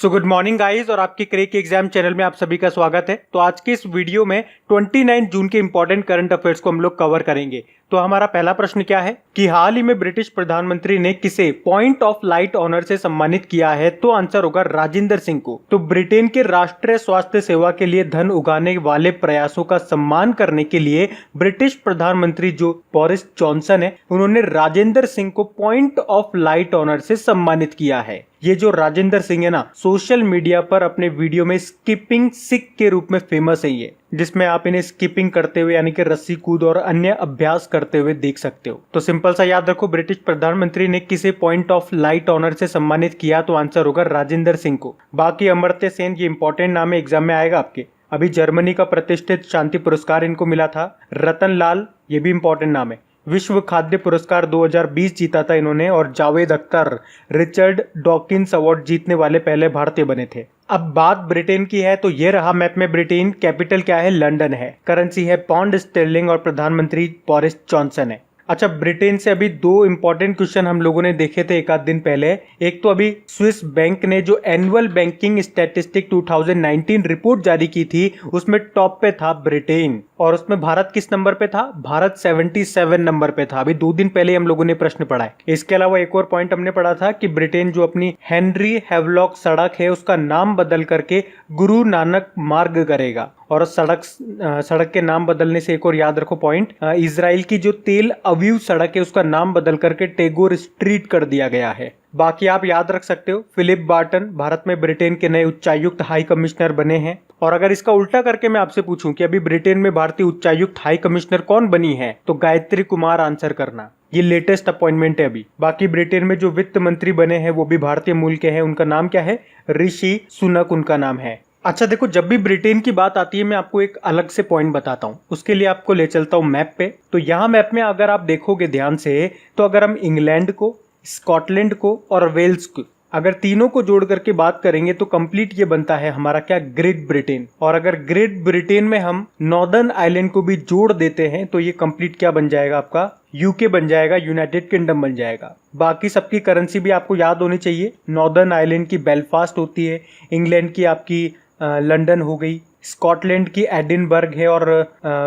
So good morning guys और आपके crack exam channel में आप सभी का स्वागत है। तो आज के इस वीडियो में 29 जून के इंपॉर्टेंट करंट अफेयर्स को हम लोग कवर करेंगे। तो हमारा पहला प्रश्न क्या है कि हाल ही में ब्रिटिश प्रधानमंत्री ने किसे पॉइंट ऑफ लाइट ऑनर से सम्मानित किया है? तो आंसर होगा राजेंद्र सिंह को। तो ब्रिटेन के राष्ट्रीय स्वास्थ्य सेवा के लिए धन उगाने वाले प्रयासों का सम्मान करने के लिए ब्रिटिश प्रधानमंत्री जो बोरिस जॉनसन है, उन्होंने राजेंद्र सिंह को पॉइंट ऑफ लाइट ऑनर से सम्मानित किया है। ये जो राजेंद्र सिंह है ना, सोशल मीडिया पर अपने वीडियो में स्किपिंग सिख के रूप में फेमस है ये, जिसमें आप इन्हें स्किपिंग करते हुए यानी कि रस्सी कूद और अन्य अभ्यास करते हुए देख सकते हो। तो सिंपल सा याद रखो, ब्रिटिश प्रधानमंत्री ने किसे पॉइंट ऑफ लाइट ऑनर से सम्मानित किया? तो आंसर होगा राजेंद्र सिंह को। बाकी अमर्त्य सेन, ये इंपॉर्टेंट नाम है, एग्जाम में आएगा आपके। अभी जर्मनी का प्रतिष्ठित शांति पुरस्कार इनको मिला था। रतन लाल, ये भी इंपॉर्टेंट नाम है। विश्व खाद्य पुरस्कार 2020 जीता था इन्होंने। और Javed Akhtar Richard Dawkins award जीतने वाले पहले भारतीय बने थे। अब बात ब्रिटेन की है तो ये रहा मैप में ब्रिटेन। कैपिटल क्या है? लंदन है। करेंसी है पाउंड स्टर्लिंग और प्रधानमंत्री बोरिस जॉनसन है। अच्छा, ब्रिटेन से अभी दो इंपॉर्टेंट क्वेश्चन हम लोगों ने देखे थे एक आध दिन पहले। एक तो अभी स्विस बैंक ने जो एनुअल बैंकिंग स्टैटिस्टिक 2019 रिपोर्ट जारी की थी, उसमें टॉप पे था ब्रिटेन। और उसमें भारत किस नंबर पे था? भारत 77 नंबर पे था। अभी 2 दिन पहले हम लोगों ने प्रश्न पढ़ा है। इसके अलावा एक और पॉइंट हमने पढ़ा था कि ब्रिटेन जो अपनी हेनरी हैवलॉक सड़क है, उसका नाम बदल करके गुरु नानक मार्ग करेगा। और सड़क के नाम बदलने से एक और याद रखो पॉइंट, इजराइल की जो तेल अवीव सड़क है उसका नाम बदल करके टैगोर स्ट्रीट कर दिया गया है। बाकी आप याद रख सकते हो, फिलिप बार्टन भारत में ब्रिटेन के नए उच्चायुक्त हाई कमिश्नर बने हैं। और अगर इसका उल्टा करके मैं आपसे पूछूं कि अभी ब्रिटेन में भारतीय उच्चायुक्त हाई कमिश्नर कौन बनी है, तो गायत्री कुमार आंसर करना। ये लेटेस्ट अपॉइंटमेंट है अभी। बाकी ब्रिटेन में जो वित्त मंत्री बने हैं वो भी भारतीय मूल के हैं। उनका नाम क्या है? ऋषि सुनक उनका नाम है। अच्छा देखो, जब भी ब्रिटेन की बात आती है मैं आपको एक अलग से पॉइंट बताता हूँ। उसके लिए आपको ले चलता हूँ मैप पे। तो यहाँ मैप में अगर आप देखोगे ध्यान से, तो अगर हम इंग्लैंड को, स्कॉटलैंड को और वेल्स को, अगर तीनों को जोड़ करके बात करेंगे तो कंप्लीट ये बनता है हमारा क्या? Great Britain. और अगर ग्रेट ब्रिटेन में हम नॉर्दर्न आइलैंड को भी जोड़ देते हैं तो ये कंप्लीट क्या बन जाएगा? आपका यूके बन जाएगा, यूनाइटेड किंगडम बन जाएगा। बाकी सबकी करेंसी भी आपको याद होनी चाहिए। नॉर्दर्न आइलैंड की बेलफास्ट होती है, इंग्लैंड की आपकी लंदन हो गई, स्कॉटलैंड की एडिनबर्ग है और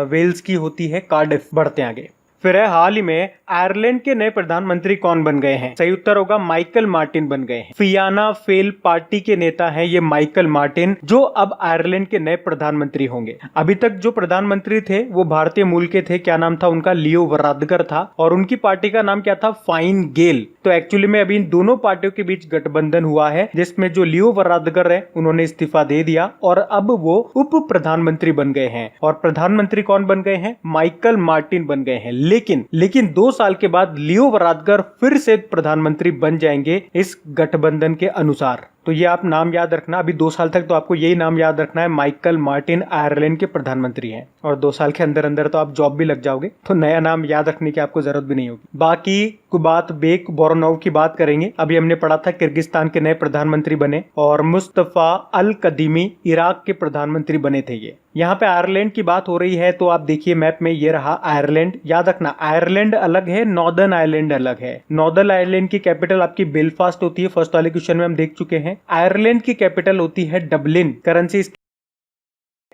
वेल्स की होती है कार्डिफ। बढ़ते आगे। फिर है हाल ही में आयरलैंड के नए प्रधानमंत्री कौन बन गए हैं? सही उत्तर होगा माइकल मार्टिन बन गए हैं। फियाना फेल पार्टी के नेता हैं ये माइकल मार्टिन, जो अब आयरलैंड के नए प्रधानमंत्री होंगे। अभी तक जो प्रधानमंत्री थे वो भारतीय मूल के थे। क्या नाम था उनका? लियो वरादकर था। और उनकी पार्टी का नाम क्या था? फाइन गेल। तो एक्चुअली में अभी इन दोनों पार्टियों के बीच गठबंधन हुआ है, जिसमें जो लियो वरादकर है उन्होंने इस्तीफा दे दिया और अब वो उप प्रधानमंत्री बन गए हैं। और प्रधानमंत्री कौन बन गए हैं? माइकल मार्टिन बन गए हैं। लेकिन 2 साल के बाद लियो वरादकर फिर से प्रधानमंत्री बन जाएंगे इस गठबंधन के अनुसार। तो ये आप नाम याद रखना। अभी 2 साल तक तो आपको यही नाम याद रखना है, माइकल मार्टिन आयरलैंड के प्रधानमंत्री हैं। और 2 साल के अंदर अंदर तो आप जॉब भी लग जाओगे, तो नया नाम याद रखने की आपको जरूरत भी नहीं होगी। बाकी कुबात बेक बोरोनोव की बात करेंगे। अभी हमने पढ़ा था किर्गिस्तान के नए प्रधानमंत्री बने। और मुस्तफा अल कदीमी इराक के प्रधानमंत्री बने थे ये। यहाँ पे आयरलैंड की बात हो रही है तो आप देखिए मैप में ये रहा आयरलैंड। याद रखना, आयरलैंड अलग है, नॉर्दर्न आयरलैंड अलग है। नॉर्दर्न आयरलैंड की कैपिटल आपकी बेलफास्ट होती है, फर्स्ट वाले क्वेश्चन में हम देख चुके हैं। आयरलैंड की कैपिटल होती है डबलिन। करेंसी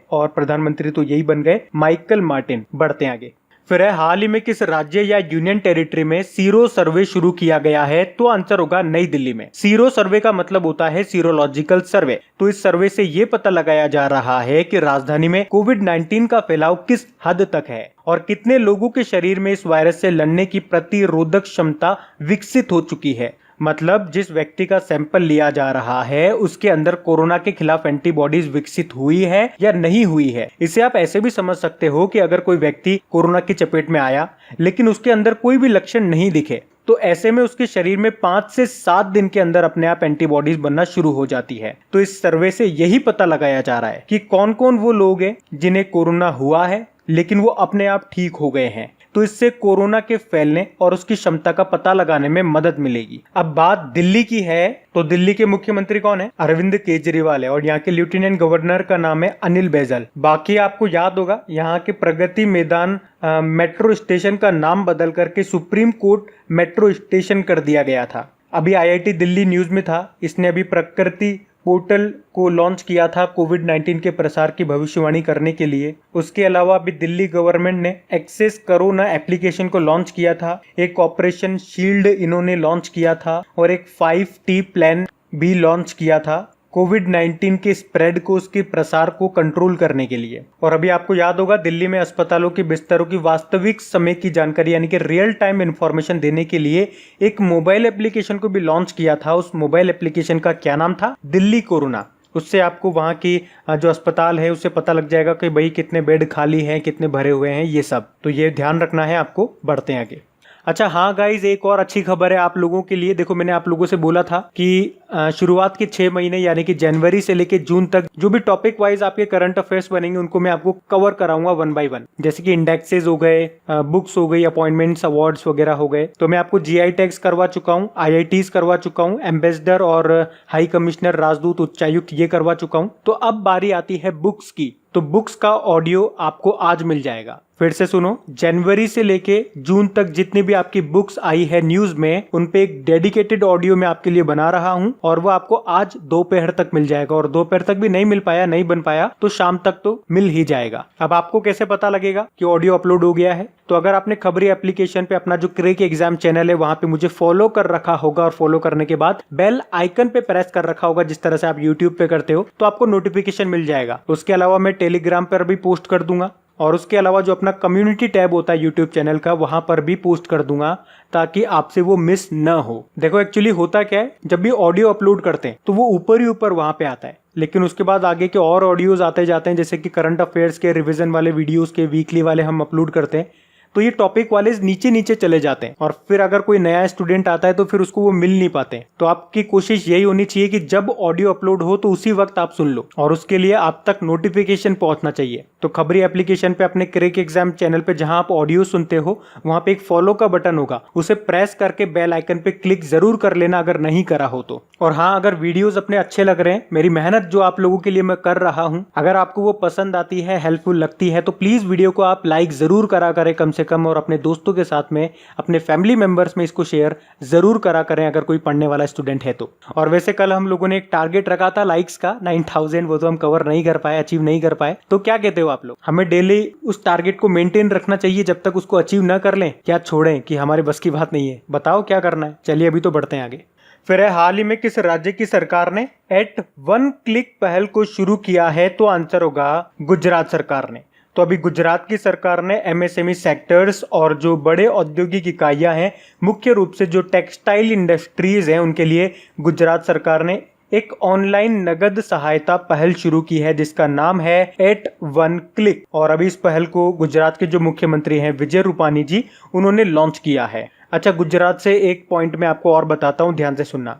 और प्रधानमंत्री तो यही बन गए, माइकल मार्टिन। बढ़ते आगे। फिर है हाल ही में किस राज्य या यूनियन टेरिटरी में सीरो सर्वे शुरू किया गया है? तो आंसर होगा नई दिल्ली में। सीरो सर्वे का मतलब होता है सीरोलॉजिकल सर्वे। तो इस सर्वे से ये पता लगाया जा रहा है कि राजधानी में कोविड-19 का फैलाव किस हद तक है और कितने लोगों के शरीर में इस वायरस से लड़ने की प्रतिरोधक क्षमता विकसित हो चुकी है। मतलब जिस व्यक्ति का सैंपल लिया जा रहा है उसके अंदर कोरोना के खिलाफ एंटीबॉडीज विकसित हुई है या नहीं हुई है। इसे आप ऐसे भी समझ सकते हो कि अगर कोई व्यक्ति कोरोना की चपेट में आया लेकिन उसके अंदर कोई भी लक्षण नहीं दिखे, तो ऐसे में उसके शरीर में 5 से 7 दिन के अंदर अपने आप एंटीबॉडीज बनना शुरू हो जाती है। तो इस सर्वे से यही पता लगाया जा रहा है कि कौन कौन वो लोग हैं जिन्हें कोरोना हुआ है लेकिन वो अपने आप ठीक हो गए हैं। तो इससे कोरोना के फैलने और उसकी क्षमता का पता लगाने में मदद मिलेगी। अब बात दिल्ली की है तो दिल्ली के मुख्यमंत्री कौन है? अरविंद केजरीवाल है। और यहाँ के लेफ्टिनेंट गवर्नर का नाम है अनिल बैजल। बाकी आपको याद होगा यहाँ के प्रगति मैदान मेट्रो स्टेशन का नाम बदल करके सुप्रीम कोर्ट मेट्रो स्टेशन कर दिया गया था। अभी आईआईटी दिल्ली न्यूज में था, इसने अभी प्रकृति पोर्टल को लॉन्च किया था कोविड-19 के प्रसार की भविष्यवाणी करने के लिए। उसके अलावा अभी दिल्ली गवर्नमेंट ने एक्सेस कोरोना एप्लीकेशन को लॉन्च किया था, एक ऑपरेशन शील्ड इन्होंने लॉन्च किया था और एक 5T प्लान भी लॉन्च किया था कोविड-19 के स्प्रेड को, उसके प्रसार को कंट्रोल करने के लिए। और अभी आपको याद होगा दिल्ली में अस्पतालों के बिस्तरों की वास्तविक समय की जानकारी यानी कि रियल टाइम इंफॉर्मेशन देने के लिए एक मोबाइल एप्लीकेशन को भी लॉन्च किया था। उस मोबाइल एप्लीकेशन का क्या नाम था? दिल्ली कोरोना। उससे आपको वहाँ की जो अस्पताल है उससे पता लग जाएगा कि भाई कितने बेड खाली हैं, कितने भरे हुए हैं, ये सब। तो ये ध्यान रखना है आपको। बढ़ते हैं आगे। अच्छा हाँ गाइज, एक और अच्छी खबर है आप लोगों के लिए। देखो मैंने आप लोगों से बोला था कि शुरुआत के 6 महीने यानी कि जनवरी से लेके जून तक जो भी टॉपिक वाइज आपके करंट अफेयर्स बनेंगे उनको मैं आपको कवर कराऊंगा 1 बाय 1। जैसे कि इंडेक्सेस हो गए, बुक्स हो गई, अपॉइंटमेंट्स, अवार्ड्स वगैरह हो गए। तो मैं आपको GI टैग्स करवा चुका हूँ, IITs करवा चुका हूँ, एम्बेसडर और हाई कमिश्नर, राजदूत, उच्चायुक्त ये करवा चुका हूँ। तो अब बारी आती है बुक्स की। तो बुक्स का ऑडियो आपको आज मिल जाएगा। फिर से सुनो, जनवरी से लेके जून तक जितनी भी आपकी बुक्स आई है न्यूज में, उन पे एक डेडिकेटेड ऑडियो मैं आपके लिए बना रहा हूं और वो आपको आज दोपहर तक मिल जाएगा। और दोपहर तक भी नहीं मिल पाया, नहीं बन पाया तो शाम तक तो मिल ही जाएगा। अब आपको कैसे पता लगेगा कि ऑडियो अपलोड हो गया है? तो अगर आपने खबरी एप्लीकेशन पे अपना जो क्रैक एग्जाम चैनल है वहां पे मुझे फॉलो कर रखा होगा और फॉलो करने के बाद बेल आइकन पे प्रेस कर रखा होगा जिस तरह से आप यूट्यूब पे करते हो, तो आपको नोटिफिकेशन मिल जाएगा। उसके अलावा मैं टेलीग्राम पर भी पोस्ट कर दूंगा और उसके अलावा जो अपना कम्युनिटी टैब होता है यूट्यूब चैनल का, वहां पर भी पोस्ट कर दूंगा ताकि आपसे वो मिस न हो। देखो एक्चुअली होता क्या है, जब भी ऑडियो अपलोड करते हैं तो वो ऊपर ही ऊपर वहां पे आता है, लेकिन उसके बाद आगे के और ऑडियोज आते जाते हैं। जैसे कि करंट अफेयर्स के रिवीजन वाले वीडियोस के वीकली वाले हम अपलोड करते हैं तो ये टॉपिक वाले नीचे नीचे चले जाते हैं और फिर अगर कोई नया स्टूडेंट आता है तो फिर उसको वो मिल नहीं पाते हैं। तो आपकी कोशिश यही होनी चाहिए कि जब ऑडियो अपलोड हो तो उसी वक्त आप सुन लो और उसके लिए आप तक नोटिफिकेशन पहुंचना चाहिए। तो खबरी एप्लीकेशन पे अपने क्रैक एग्जाम चैनल पे जहां आप ऑडियो सुनते हो वहां पे एक फॉलो का बटन होगा, उसे प्रेस करके बेल आइकन पे क्लिक जरूर कर लेना अगर नहीं करा हो तो। और हाँ, अगर वीडियोस अपने अच्छे लग रहे हैं, मेरी मेहनत जो आप लोगों के लिए मैं कर रहा हूं, अगर आपको वो पसंद आती है, हेल्पफुल लगती है, तो प्लीज वीडियो को आप लाइक जरूर करा करें कम से कम, और अपने दोस्तों के साथ में, अपने फैमिली मेंबर्स में इसको शेयर जरूर करा करें अगर कोई पढ़ने वाला स्टूडेंट है तो। और वैसे कल हम लोगों ने एक टारगेट रखा था लाइक्स का 9000, वो तो हम कवर नहीं कर पाए, अचीव नहीं कर पाए। तो क्या कहते हो आप लोग? हमें डेली उस टारगेट को मेंटेन रखना चाहिए जब तक उसको अचीव ना कर लें, क्या छोड़ें कि हमारे बस की बात नहीं है? बताओ क्या करना है। चलिए अभी तो बढ़ते हैं आगे। फिर है, हाल ही में किस राज्य की सरकार ने @1 क्लिक पहल को शुरू किया है? तो आंसर होगा गुजरात सरकार ने। तो अभी गुजरात की सरकार ने MSME सेक्टर्स और जो बड़े औद्योगिक इकाइयां हैं, मुख्य रूप से जो टेक्सटाइल इंडस्ट्रीज हैं, उनके लिए गुजरात सरकार ने एक ऑनलाइन नगद सहायता पहल शुरू की है जिसका नाम है @1 क्लिक। और अभी इस पहल को गुजरात के जो मुख्यमंत्री हैं विजय रूपानी जी, उन्होंने लॉन्च किया है। अच्छा, गुजरात से एक पॉइंट मैं आपको और बताता हूं, ध्यान से सुनना।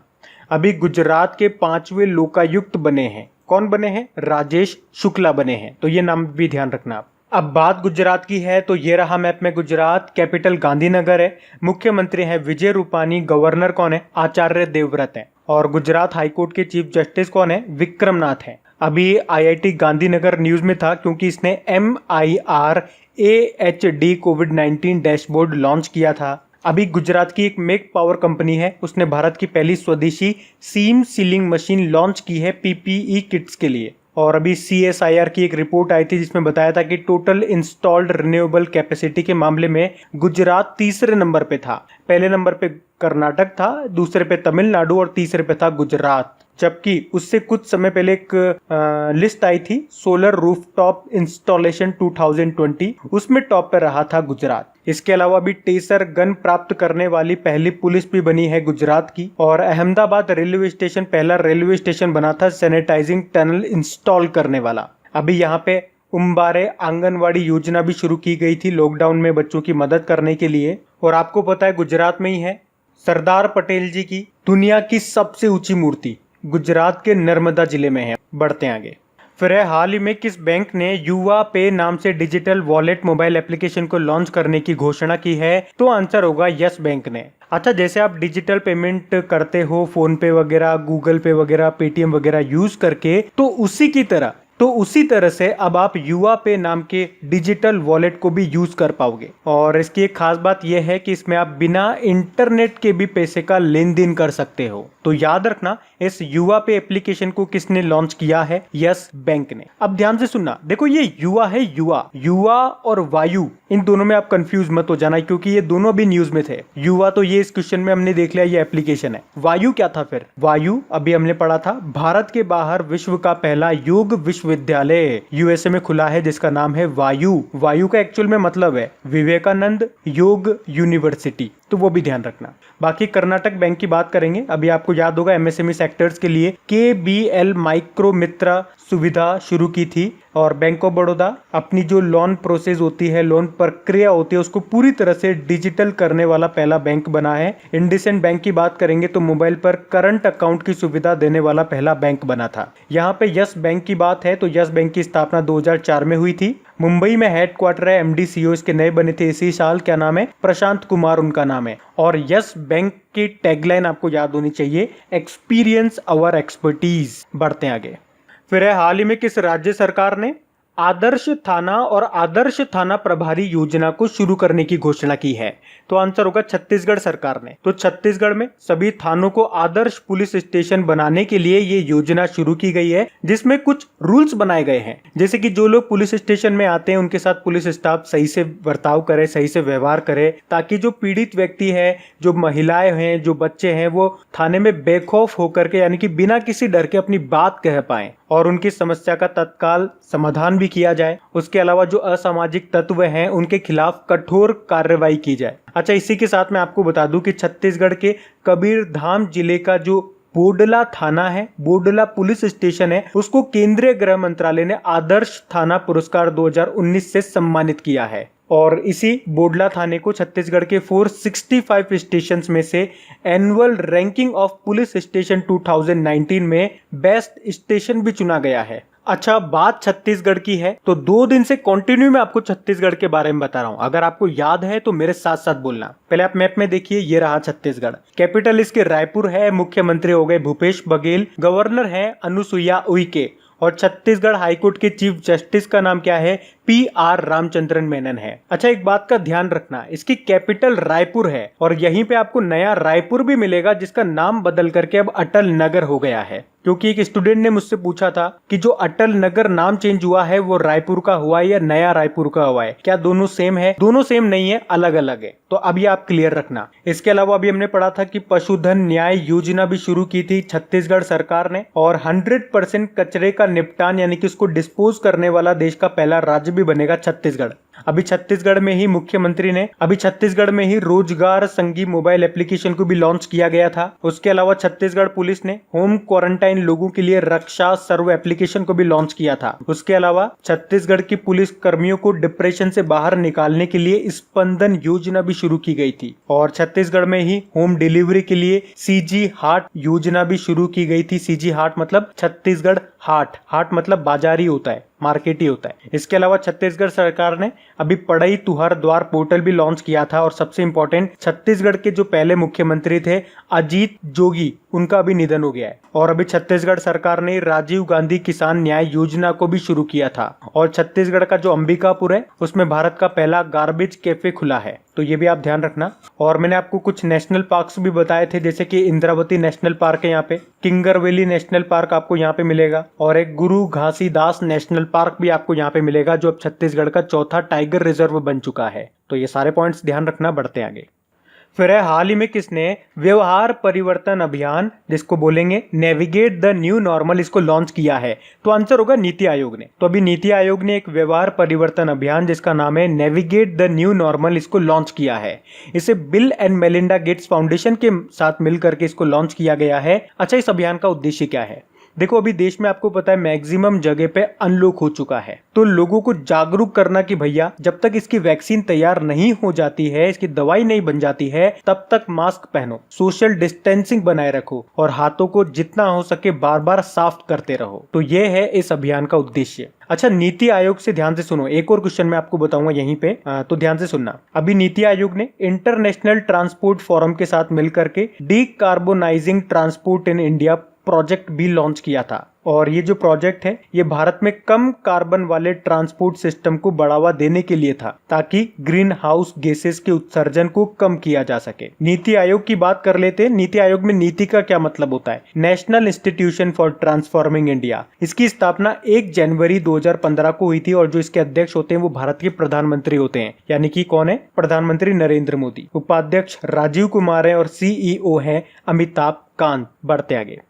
अभी गुजरात के 5वें लोकायुक्त बने हैं। कौन बने हैं? राजेश शुक्ला बने हैं। तो ये नाम भी ध्यान रखना आप। अब बात गुजरात की है तो ये रहा मैप में गुजरात। कैपिटल गांधीनगर है, मुख्यमंत्री हैं विजय रूपानी, गवर्नर कौन है? आचार्य देवव्रत है। और गुजरात हाईकोर्ट के चीफ जस्टिस कौन है? विक्रमनाथ है। अभी IIT गांधीनगर न्यूज में था क्योंकि इसने MIRAHD कोविड-19 डैशबोर्ड लॉन्च किया था। अभी गुजरात की एक मेक पावर कंपनी है, उसने भारत की पहली स्वदेशी सीम सीलिंग मशीन लॉन्च की है PPE किट्स के लिए। और अभी CSIR की एक रिपोर्ट आई थी जिसमें बताया था कि टोटल इंस्टॉल्ड रिन्यूएबल कैपेसिटी के मामले में गुजरात तीसरे नंबर पे था। पहले नंबर पे कर्नाटक था, दूसरे पे तमिलनाडु और तीसरे पे था गुजरात। जबकि उससे कुछ समय पहले एक लिस्ट आई थी सोलर रूफटॉप इंस्टॉलेशन 2020, उसमें टॉप पे रहा था गुजरात। इसके अलावा भी टेसर गन प्राप्त करने वाली पहली पुलिस भी बनी है गुजरात की। और अहमदाबाद रेलवे स्टेशन पहला रेलवे स्टेशन बना था सैनिटाइजिंग टनल इंस्टॉल करने वाला। अभी यहाँ पे उम्बारे आंगनवाड़ी योजना भी शुरू की गई थी लॉकडाउन में बच्चों की मदद करने के लिए। और आपको पता है गुजरात में ही है सरदार पटेल जी की दुनिया की सबसे ऊंची मूर्ति गुजरात के नर्मदा जिले में है। बढ़ते हैं आगे। फिर है, हाल ही में किस बैंक ने युवा पे नाम से डिजिटल वॉलेट मोबाइल एप्लीकेशन को लॉन्च करने की घोषणा की है? तो आंसर होगा यस बैंक ने। अच्छा, जैसे आप डिजिटल पेमेंट करते हो फोन पे वगैरह, गूगल पे वगैरह, पेटीएम वगैरह यूज करके, तो उसी की तरह तो उसी तरह से अब आप युवा पे नाम के डिजिटल वॉलेट को भी यूज कर पाओगे। और इसकी एक खास बात यह है कि इसमें आप बिना इंटरनेट के भी पैसे का लेन देन कर सकते हो। तो याद रखना, इस युवा पे एप्लीकेशन को किसने लॉन्च किया है? यस बैंक ने। अब ध्यान से सुनना, देखो ये युवा है, युवा और वायु, इन दोनों में आप कंफ्यूज मत हो जाना, क्योंकि ये दोनों भी न्यूज में थे। युवा तो ये इस क्वेश्चन में हमने देख लिया, ये एप्लीकेशन है। वायु क्या था फिर? वायु अभी हमने पढ़ा था, भारत के बाहर विश्व का पहला योग विश्वविद्यालय यूएसए में खुला है, जिसका नाम है वायु। वायु का एक्चुअल में मतलब है विवेकानंद योग यूनिवर्सिटी, तो वो भी ध्यान रखना। बाकी कर्नाटक बैंक की बात करेंगे, अभी आपको याद होगा एमएसएमई सेक्टर्स के लिए केबीएल माइक्रो मित्रा सुविधा शुरू की थी। और बैंक ऑफ बड़ौदा अपनी जो लोन प्रोसेस होती है, लोन प्रक्रिया होती है, उसको पूरी तरह से डिजिटल करने वाला पहला बैंक बना है। इंडसइंड बैंक की बात करेंगे तो मोबाइल पर करंट अकाउंट की सुविधा देने वाला पहला बैंक बना था। यहाँ पे यस बैंक की बात है तो यस बैंक की स्थापना 2004 में हुई थी। मुंबई में हेडक्वार्टर है, एमडी सीईओ इसके नए बने थे इसी साल। क्या नाम है? प्रशांत कुमार उनका नाम है। और यस बैंक की टैगलाइन आपको याद होनी चाहिए, एक्सपीरियंस अवर एक्सपर्टीज। बढ़ते हैं आगे। फिर है, हाल ही में किस राज्य सरकार ने आदर्श थाना और आदर्श थाना प्रभारी योजना को शुरू करने की घोषणा की है? तो आंसर होगा छत्तीसगढ़ सरकार ने। तो छत्तीसगढ़ में सभी थानों को आदर्श पुलिस स्टेशन बनाने के लिए ये योजना शुरू की गई है, जिसमें कुछ रूल्स बनाए गए हैं, जैसे कि जो लोग पुलिस स्टेशन में आते हैं उनके साथ पुलिस स्टाफ सही से बर्ताव करे, सही से व्यवहार करे, ताकि जो पीड़ित व्यक्ति है, जो महिलाएं हैं, जो बच्चे हैं, वो थाने में बेखौफ होकर के, यानी कि बिना किसी डर के अपनी बात कह पाए और उनकी समस्या का तत्काल समाधान भी किया जाए। उसके अलावा जो असामाजिक तत्व हैं उनके खिलाफ कठोर कार्रवाई की जाए। अच्छा, इसी के साथ मैं आपको बता दूं कि छत्तीसगढ़ के कबीरधाम जिले का जो बोडला थाना है, बोडला पुलिस स्टेशन है, उसको केंद्रीय गृह मंत्रालय ने आदर्श थाना पुरस्कार 2019 से सम्मानित किया है। और इसी बोडला थाने को छत्तीसगढ़ के 465 स्टेशन में से annual ranking of police station 2019 में बेस्ट स्टेशन भी चुना गया है। अच्छा, बात छत्तीसगढ़ की है तो 2 दिन से कंटिन्यू मैं आपको छत्तीसगढ़ के बारे में बता रहा हूं। अगर आपको याद है तो मेरे साथ साथ बोलना। पहले आप मैप में देखिए, ये रहा छत्तीसगढ़। कैपिटल इसके रायपुर है, मुख्यमंत्री हो गए भूपेश बघेल, गवर्नर है अनुसुईया उइके, और छत्तीसगढ़ हाईकोर्ट के चीफ जस्टिस का नाम क्या है? PR रामचंद्रन मेनन है। अच्छा, एक बात का ध्यान रखना, इसकी कैपिटल रायपुर है और यहीं पे आपको नया रायपुर भी मिलेगा, जिसका नाम बदल करके अब अटल नगर हो गया है। क्योंकि एक स्टूडेंट ने मुझसे पूछा था कि जो अटल नगर नाम चेंज हुआ है वो रायपुर का हुआ है या नया रायपुर का हुआ है, क्या दोनों सेम है? दोनों सेम नहीं है, अलग अलग है। तो अब ये आप क्लियर रखना। इसके अलावा अभी हमने पढ़ा था कि पशुधन न्याय योजना भी शुरू की थी छत्तीसगढ़ सरकार ने, और 100% कचरे का निपटान यानी कि उसको डिस्पोज करने वाला देश का पहला राज्य भी बनेगा छत्तीसगढ़। अभी छत्तीसगढ़ में ही मुख्यमंत्री ने छत्तीसगढ़ में ही रोजगार संगी मोबाइल एप्लीकेशन को भी लॉन्च किया गया था। उसके अलावा छत्तीसगढ़ पुलिस ने होम क्वारंटाइन लोगों के लिए रक्षा सर्व एप्लीकेशन को भी लॉन्च किया था। उसके अलावा छत्तीसगढ़ की पुलिस कर्मियों को डिप्रेशन से बाहर निकालने के लिए स्पंदन योजना भी शुरू की गई थी। और छत्तीसगढ़ में ही होम डिलीवरी के लिए CG हाट योजना भी शुरू की गई थी। CG हाट मतलब छत्तीसगढ़ हाट, हाट मतलब बाजारी होता है, मार्केट ही होता है। इसके अलावा छत्तीसगढ़ सरकार ने अभी पढ़ई तुहर द्वार पोर्टल भी लॉन्च किया था। और सबसे इंपॉर्टेंट, छत्तीसगढ़ के जो पहले मुख्यमंत्री थे अजीत जोगी, उनका भी निधन हो गया है। और अभी छत्तीसगढ़ सरकार ने राजीव गांधी किसान न्याय योजना को भी शुरू किया था। और छत्तीसगढ़ का जो अंबिकापुर है उसमें भारत का पहला गार्बेज कैफे खुला है, तो ये भी आप ध्यान रखना। और मैंने आपको कुछ नेशनल पार्क्स भी बताए थे, जैसे कि इंद्रावती नेशनल पार्क है यहाँ पे, किंगरवेली नेशनल पार्क आपको यहाँ पे मिलेगा, और एक गुरु घासीदास नेशनल पार्क भी आपको यहाँ पे मिलेगा, जो अब छत्तीसगढ़ का चौथा टाइगर रिजर्व बन चुका है। तो ये सारे पॉइंट्स ध्यान रखना। बढ़ते आगे। फिर है, हाल ही में किसने व्यवहार परिवर्तन अभियान, जिसको बोलेंगे नेविगेट द न्यू नॉर्मल, इसको लॉन्च किया है? तो आंसर होगा नीति आयोग ने। तो अभी नीति आयोग ने एक व्यवहार परिवर्तन अभियान जिसका नाम है नेविगेट द न्यू नॉर्मल, इसको लॉन्च किया है। इसे bill and Melinda Gates foundation के साथ मिलकर के इसको लॉन्च किया गया है। अच्छा, इस अभियान का उद्देश्य क्या है? देखो, अभी देश में आपको पता है मैक्सिमम जगह पे अनलॉक हो चुका है, तो लोगों को जागरूक करना कि भैया जब तक इसकी वैक्सीन तैयार नहीं हो जाती है, इसकी दवाई नहीं बन जाती है, तब तक मास्क पहनो, सोशल डिस्टेंसिंग बनाए रखो और हाथों को जितना हो सके बार बार साफ करते रहो। तो ये है इस अभियान का उद्देश्य। अच्छा, नीति आयोग से ध्यान से सुनो, एक और क्वेश्चन मैं आपको बताऊंगा यहीं पे, तो ध्यान से सुनना। अभी नीति आयोग ने इंटरनेशनल ट्रांसपोर्ट फोरम के साथ मिलकर के decarbonising transport in India project भी लॉन्च किया था। और ये जो प्रोजेक्ट है ये भारत में कम कार्बन वाले ट्रांसपोर्ट सिस्टम को बढ़ावा देने के लिए था, ताकि ग्रीन हाउस गैसेस के उत्सर्जन को कम किया जा सके। नीति आयोग की बात कर लेते हैं। नीति आयोग में नीति का क्या मतलब होता है? National institution for transforming India. इसकी स्थापना 1 जनवरी 2015 को हुई थी और जो इसके अध्यक्ष होते हैं वो भारत के प्रधानमंत्री होते हैं। यानी कि कौन है? प्रधानमंत्री नरेंद्र मोदी। उपाध्यक्ष राजीव कुमार है और CEO है अमिताभ कांत। बढ़ते आगे।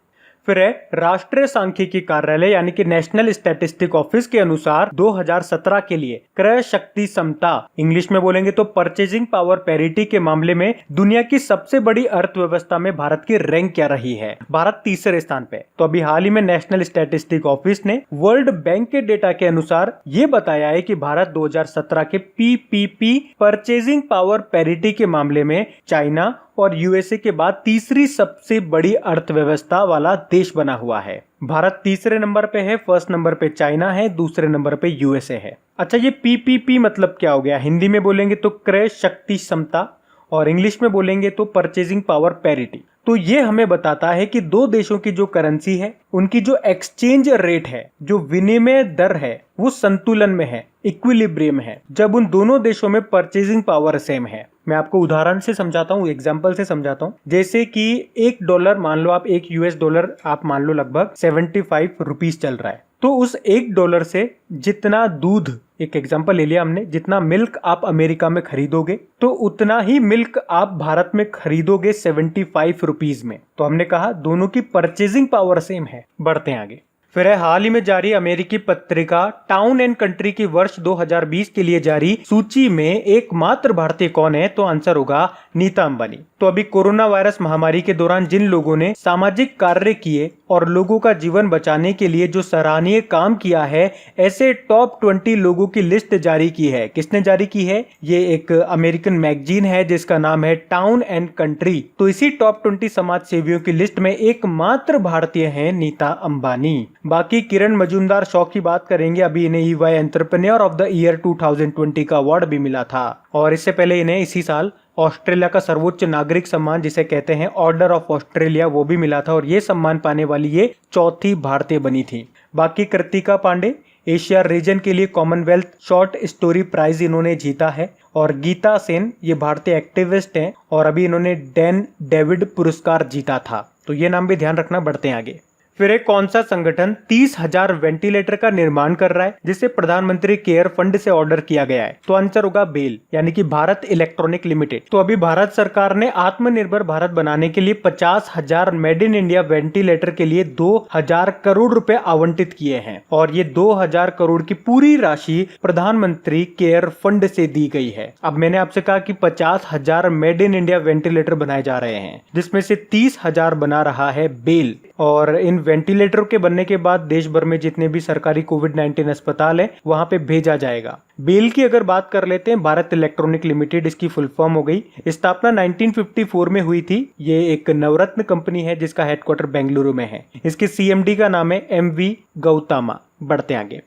फिर है राष्ट्रीय सांख्यिकी कार्यालय यानी कि नेशनल स्टैटिस्टिक ऑफिस के अनुसार 2017 के लिए क्रय शक्ति समता, इंग्लिश में बोलेंगे तो परचेजिंग पावर पैरिटी के मामले में दुनिया की सबसे बड़ी अर्थव्यवस्था में भारत की रैंक क्या रही है? भारत तीसरे स्थान पे। तो अभी हाल ही में नेशनल स्टैटिस्टिक ऑफिस ने वर्ल्ड बैंक के डेटा के अनुसार ये बताया है कि भारत 2017 के PPP परचेजिंग पावर पैरिटी के मामले में चाइना और USA के बाद तीसरी सबसे बड़ी अर्थव्यवस्था वाला देश बना हुआ है। भारत तीसरे नंबर पे है, फर्स्ट नंबर पे चाइना है, दूसरे नंबर पे USA है। अच्छा, ये PPP मतलब क्या हो गया? हिंदी में बोलेंगे तो क्रय शक्ति समता और इंग्लिश में बोलेंगे तो परचेजिंग पावर पैरिटी। तो ये हमें बताता है कि दो देशों की जो करेंसी है उनकी जो एक्सचेंज रेट है, जो विनिमय दर है, वो संतुलन में है, इक्विलिब्रियम है, जब उन दोनों देशों में परचेजिंग पावर सेम है। मैं आपको उदाहरण से समझाता हूँ, एग्जांपल से समझाता हूँ। जैसे कि $1 मान लो, आप $1 आप मान लो लगभग 75 रुपीज चल रहा है। तो उस $1 से जितना दूध, एक एग्जांपल ले लिया हमने, जितना मिल्क आप अमेरिका में खरीदोगे तो उतना ही मिल्क आप भारत में खरीदोगे 75 रुपीज में। तो हमने कहा दोनों की परचेजिंग पावर सेम है। बढ़ते हैं आगे। फिर है हाल ही में जारी अमेरिकी पत्रिका टाउन एंड कंट्री की वर्ष 2020 के लिए जारी सूची में एकमात्र भारतीय कौन है? तो आंसर होगा नीता अंबानी। तो अभी कोरोना वायरस महामारी के दौरान जिन लोगों ने सामाजिक कार्य किए और लोगों का जीवन बचाने के लिए जो सराहनीय काम किया है, ऐसे टॉप 20 लोगों की लिस्ट जारी की है। किसने जारी की है? ये एक अमेरिकन मैगजीन है जिसका नाम है टाउन एंड कंट्री। तो इसी टॉप 20 समाज सेवियों की लिस्ट में एकमात्र भारतीय है नीता अंबानी। बाकी किरण मजूमदार शॉ की बात करेंगे। अभी इन्हें EY entrepreneur of the year 2020 का अवार्ड भी मिला था और इससे पहले इन्हें इसी साल ऑस्ट्रेलिया का सर्वोच्च नागरिक सम्मान जिसे कहते हैं ऑर्डर ऑफ ऑस्ट्रेलिया, वो भी मिला था और ये सम्मान पाने वाली ये चौथी भारतीय बनी थी। बाकी कृतिका पांडे एशिया रीजन के लिए कॉमनवेल्थ शॉर्ट स्टोरी प्राइज इन्होंने जीता है और गीता सेन ये भारतीय एक्टिविस्ट हैं और अभी इन्होंने डैन डेविड पुरस्कार जीता था। तो ये नाम भी ध्यान रखना। बढ़ते हैं आगे। फिर एक कौन सा संगठन 30,000 वेंटिलेटर का निर्माण कर रहा है जिसे प्रधानमंत्री केयर फंड से ऑर्डर किया गया है? तो आंसर होगा बेल, यानी कि भारत इलेक्ट्रॉनिक लिमिटेड। तो अभी भारत सरकार ने आत्मनिर्भर भारत बनाने के लिए 50,000 मेड इन इंडिया वेंटिलेटर के लिए 2,000 करोड़ रुपए आवंटित किए हैं और ये 2,000 करोड़ की पूरी राशि प्रधानमंत्री केयर फंड से दी गई है। अब मैंने आपसे कहा कि 50,000 मेड इन इंडिया वेंटिलेटर बनाए जा रहे हैं जिसमें से 30,000 बना रहा है बेल और इन वेंटिलेटर के बनने के बाद देश भर में जितने भी सरकारी कोविड-19 अस्पताल है वहां पे भेजा जाएगा। बेल की अगर बात कर लेते हैं, भारत इलेक्ट्रॉनिक लिमिटेड इसकी फुल फॉर्म हो गई। स्थापना 1954 में हुई थी। ये एक नवरत्न कंपनी है जिसका हेडक्वार्टर बेंगलुरु में है। इसके CMD का नाम है MV गौतमा। बढ़ते आगे।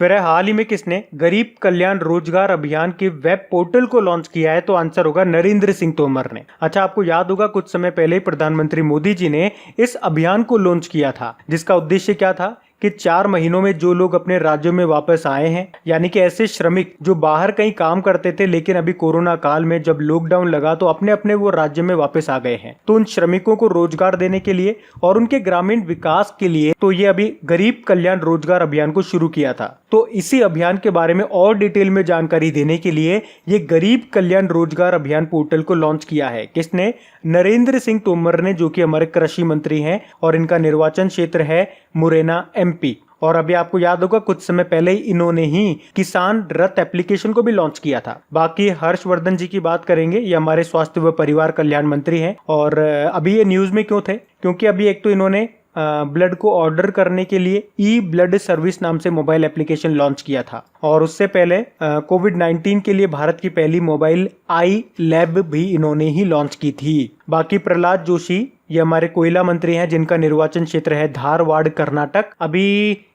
फिर है हाल ही में किसने गरीब कल्याण रोजगार अभियान के वेब पोर्टल को लॉन्च किया है? तो आंसर होगा नरेंद्र सिंह तोमर ने। अच्छा, आपको याद होगा कुछ समय पहले प्रधानमंत्री मोदी जी ने इस अभियान को लॉन्च किया था जिसका उद्देश्य क्या था कि 4 महीनों में जो लोग अपने राज्यों में वापस आए हैं, यानी कि ऐसे श्रमिक जो बाहर कहीं काम करते थे लेकिन अभी कोरोना काल में जब लॉकडाउन लगा तो अपने अपने वो राज्य में वापस आ गए हैं, तो उन श्रमिकों को रोजगार देने के लिए और उनके ग्रामीण विकास के लिए तो ये अभी गरीब कल्याण रोजगार अभियान को शुरू किया था। तो इसी अभियान के बारे में और डिटेल में जानकारी देने के लिए ये गरीब कल्याण रोजगार अभियान पोर्टल को लॉन्च किया है। किसने? नरेंद्र सिंह तोमर ने, जो कि हमारे कृषि मंत्री हैं और इनका निर्वाचन क्षेत्र है मुरैना MP। और अभी आपको याद होगा कुछ समय पहले ही इन्होंने ही किसान रथ एप्लीकेशन को भी लॉन्च किया था। बाकी हर्षवर्धन जी की बात करेंगे, ये हमारे स्वास्थ्य व परिवार कल्याण मंत्री हैं और अभी ये न्यूज में क्यों थे? क्योंकि अभी एक तो इन्होंने ब्लड को ऑर्डर करने के लिए E-ब्लड सर्विस नाम से मोबाइल एप्लीकेशन लॉन्च किया था और उससे पहले कोविड-19 के लिए भारत की पहली मोबाइल आई लैब भी इन्होंने ही लॉन्च की थी। बाकी प्रहलाद जोशी ये हमारे कोयला मंत्री हैं जिनका निर्वाचन क्षेत्र है धारवाड़ कर्नाटक। अभी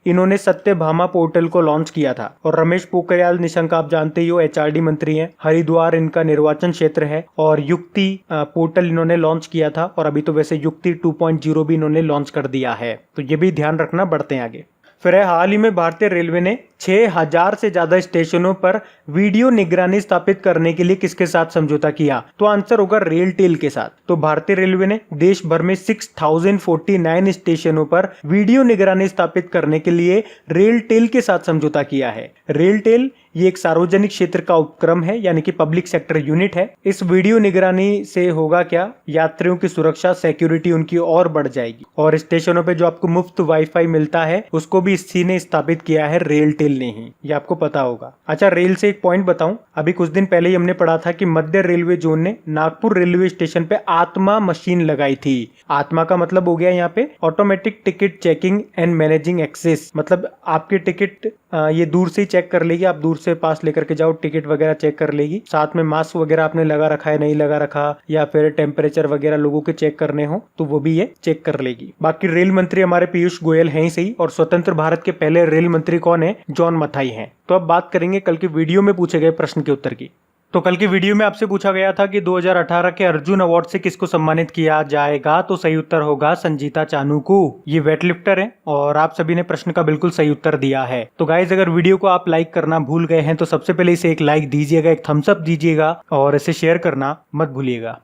इन्होंने सत्यभामा पोर्टल को लॉन्च किया था। और रमेश पोखरियाल निशंक आप जानते ही हो, एचआरडी मंत्री हैं, हरिद्वार इनका निर्वाचन क्षेत्र है। और युक्ति पोर्टल इन्होंने लॉन्च किया था और अभी तो वैसे युक्ति 2.0 भी इन्होंने लॉन्च कर दिया है, तो ये भी ध्यान रखना। बढ़ते हैं आगे। फिर हाल ही में भारतीय रेलवे ने 6000 से ज्यादा स्टेशनों पर वीडियो निगरानी स्थापित करने के लिए किसके साथ समझौता किया? तो आंसर होगा रेलटेल के साथ। तो भारतीय रेलवे ने देश भर में 6049 स्टेशनों पर वीडियो निगरानी स्थापित करने के लिए रेलटेल के साथ समझौता किया है। रेलटेल ये एक सार्वजनिक क्षेत्र का उपक्रम है, यानी कि पब्लिक सेक्टर यूनिट है। इस वीडियो निगरानी से होगा क्या? यात्रियों की सुरक्षा, सिक्योरिटी उनकी और बढ़ जाएगी। और स्टेशनों पे जो आपको मुफ्त वाईफाई मिलता है उसको भी इसी ने स्थापित किया है, रेलटेल ने ही। ये आपको पता होगा। अच्छा, रेल से एक पॉइंट बताऊं, अभी कुछ दिन पहले ही हमने पढ़ा था कि मध्य रेलवे जोन ने नागपुर रेलवे स्टेशन पे आत्मा मशीन लगाई थी। आत्मा का मतलब हो गया यहाँ पे automatic ticket checking and managing access. मतलब आपके टिकट ये दूर से ही चेक कर लेगी। आप दूर से पास लेकर के जाओ, टिकट वगैरह चेक कर लेगी। साथ में मास्क वगैरह आपने लगा रखा है, नहीं लगा रखा, या फिर टेम्परेचर वगैरह लोगों के चेक करने हो तो वो भी ये चेक कर लेगी। बाकी रेल मंत्री हमारे पीयूष गोयल हैं ही सही। और स्वतंत्र भारत के पहले रेल मंत्री कौन है? जॉन मथाई हैं। तो अब बात करेंगे कल की वीडियो में पूछे गए प्रश्न के उत्तर की। तो कल की वीडियो में आपसे पूछा गया था कि 2018 के अर्जुन अवार्ड से किसको सम्मानित किया जाएगा? तो सही उत्तर होगा संजीता चानू को। ये वेट लिफ्टर है और आप सभी ने प्रश्न का बिल्कुल सही उत्तर दिया है। तो गाइज, अगर वीडियो को आप लाइक करना भूल गए हैं तो सबसे पहले इसे एक लाइक दीजिएगा, एक थम्स अप दीजिएगा और इसे शेयर करना मत भूलिएगा।